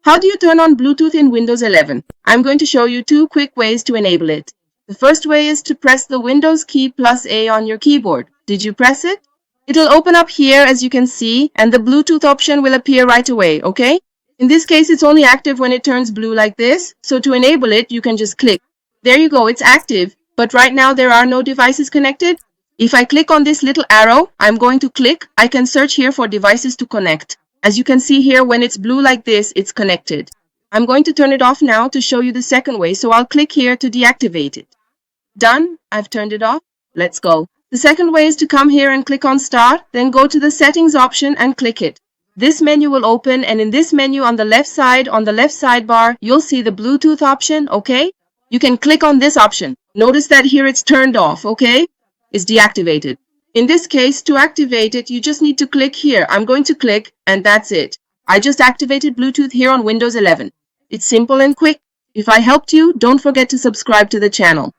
How do you turn on Bluetooth in Windows 11? I'm going to show you two quick ways to enable it. The first way is to press the Windows key plus A on your keyboard. Did you press it? It'll open up here as you can see, and the Bluetooth option will appear right away, okay? In this case, it's only active when it turns blue like this, so to enable it, you can just click. There you go, it's active, but right now there are no devices connected. If I click on this little arrow, I'm going to click. I can search here for devices to connect. As you can see here, when it's blue like this, it's connected. I'm going to turn it off now to show you the second way, so I'll click here to deactivate it. Done, I've turned it off. Let's go. The second way is to come here and click on Start, then go to the Settings option and click it. This menu will open, and in this menu on the left side, on the left sidebar, you'll see the Bluetooth option, okay? You can click on this option. Notice that here it's turned off, okay? It's deactivated. In this case, to activate it, you just need to click here. I'm going to click, and that's it. I just activated Bluetooth here on Windows 11. It's simple and quick. If I helped you, don't forget to subscribe to the channel.